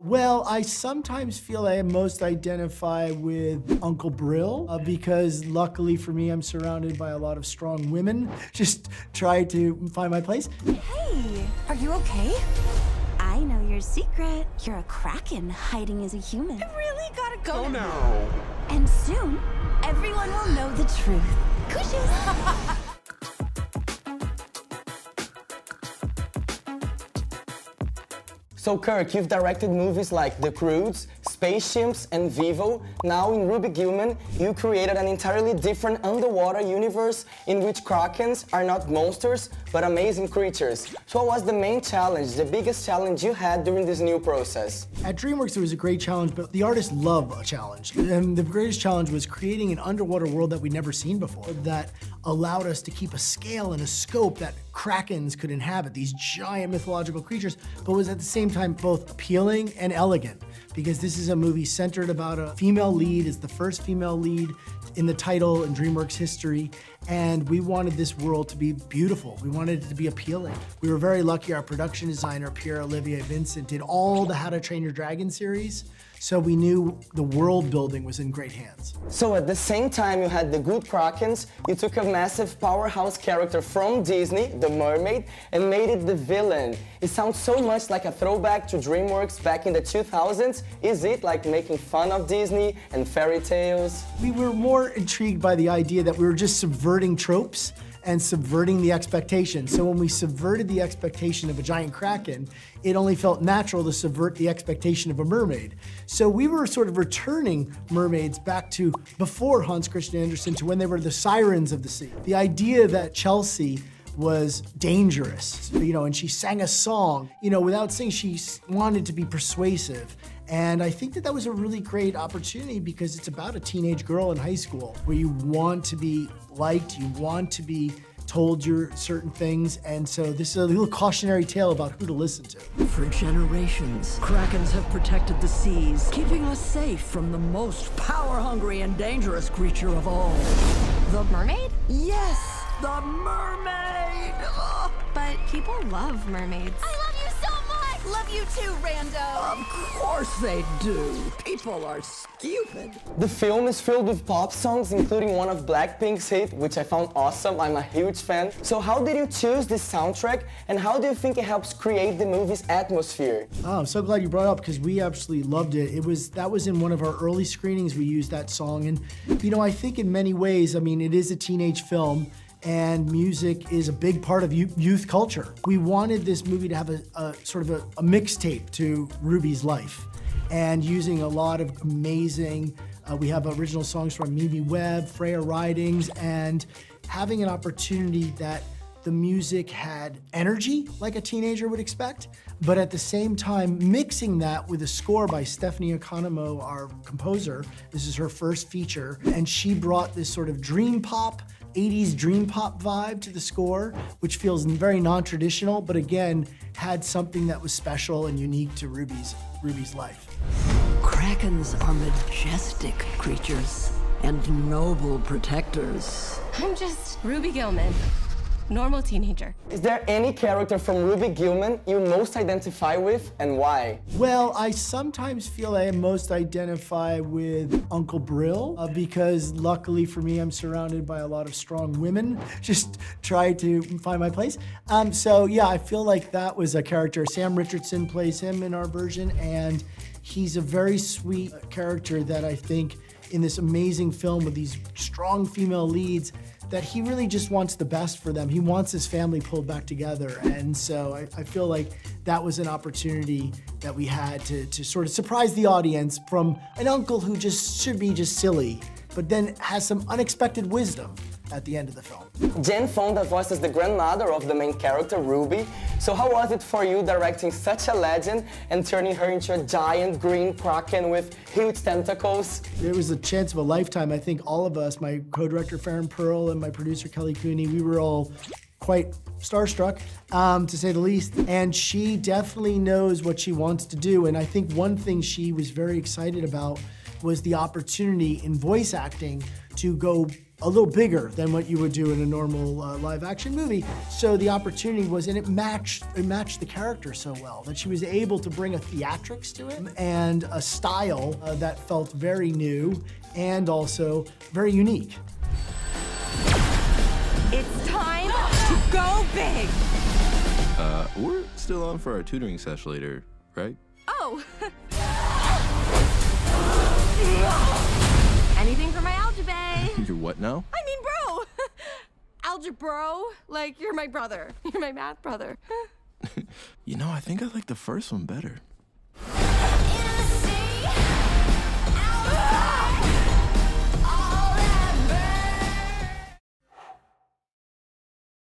Well, I sometimes feel I most identify with Uncle Brill because luckily for me, I'm surrounded by a lot of strong women. Just try to find my place. Hey, are you okay? I know your secret. You're a kraken hiding as a human. I really gotta go Oh now. no. And soon, everyone will know the truth. Cushions. So Kirk, you've directed movies like The Croods, Spaceships, and Vivo. Now in Ruby Gillman, you created an entirely different underwater universe in which krakens are not monsters, but amazing creatures. So what was the main challenge, the biggest challenge you had during this new process? At Dreamworks, it was a great challenge, but the artists love a challenge. And the greatest challenge was creating an underwater world that we'd never seen before, that allowed us to keep a scale and a scope that krakens could inhabit, these giant mythological creatures, but was at the same time both appealing and elegant, because this is a movie centered about a female lead. It's the first female lead in the title in Dreamworks history, and we wanted this world to be beautiful. We wanted it to be appealing. We were very lucky our production designer, Pierre-Olivier Vincent, did all the How to Train Your Dragon series, so we knew the world building was in great hands. So at the same time you had the good krakens, you took a massive powerhouse character from Disney, the mermaid, and made it the villain. It sounds so much like a throwback to Dreamworks back in the 2000s. Is it like making fun of Disney and fairy tales? We were more intrigued by the idea that we were just subverting tropes and subverting the expectation. So when we subverted the expectation of a giant kraken, it only felt natural to subvert the expectation of a mermaid. So we were sort of returning mermaids back to before Hans Christian Andersen, to when they were the sirens of the sea. The idea that Chelsea was dangerous, and she sang a song, without saying she wanted to be persuasive. And I think that was a really great opportunity because it's about a teenage girl in high school where you want to be liked, you want to be told you're certain things, and so this is a little cautionary tale about who to listen to. For generations, krakens have protected the seas, keeping us safe from the most power-hungry and dangerous creature of all. The mermaid? Yes, the mermaid! Ugh. But people love mermaids. I love you so much! Love you too, Rando! Of course they do. People are stupid. The film is filled with pop songs, including one of Blackpink's hit, which I found awesome. I'm a huge fan. So how did you choose this soundtrack, and how do you think it helps create the movie's atmosphere? Oh, I'm so glad you brought it up because we absolutely loved it. That was in one of our early screenings. We used that song, and I think in many ways, it is a teenage film, and music is a big part of youth culture. We wanted this movie to have a sort of a mixtape to Ruby's life, and using a lot of amazing, we have original songs from Mimi Webb, Freya Ridings, and having an opportunity that the music had energy like a teenager would expect, but at the same time mixing that with a score by Stephanie Economo, our composer. This is her first feature, and she brought this sort of dream pop, 80s dream pop vibe to the score, which feels very non-traditional, but again, had something that was special and unique to Ruby's life. Krakens are majestic creatures and noble protectors. I'm just Ruby Gillman, normal teenager. Is there any character from Ruby Gillman you most identify with, and why? Well, I sometimes feel I most identify with Uncle Brill because luckily for me, I'm surrounded by a lot of strong women. Just try to find my place. So yeah, I feel like that was a character. Sam Richardson plays him in our version, and he's a very sweet character that I think in this amazing film with these strong female leads, that he really just wants the best for them. He wants his family pulled back together. And so I feel like that was an opportunity that we had to sort of surprise the audience from an uncle who just should be just silly, but then has some unexpected wisdom at the end of the film. Jane Fonda voices the grandmother of the main character, Ruby. So how was it for you directing such a legend and turning her into a giant green kraken with huge tentacles? It was a chance of a lifetime. I think all of us, my co-director Farron Pearl and my producer Kelly Cooney, we were all quite starstruck, to say the least. And she definitely knows what she wants to do. And I think one thing she was very excited about was the opportunity in voice acting to go a little bigger than what you would do in a normal live-action movie. So the opportunity was, and it matched the character so well, that she was able to bring a theatrics to it and a style that felt very new and also very unique. It's time to go big! We're still on for our tutoring session later, right? Oh! Anything for my algebra? You're what now? I mean, bro! Algebro? Like, you're my brother. You're my math brother. You know, I think I like the first one better.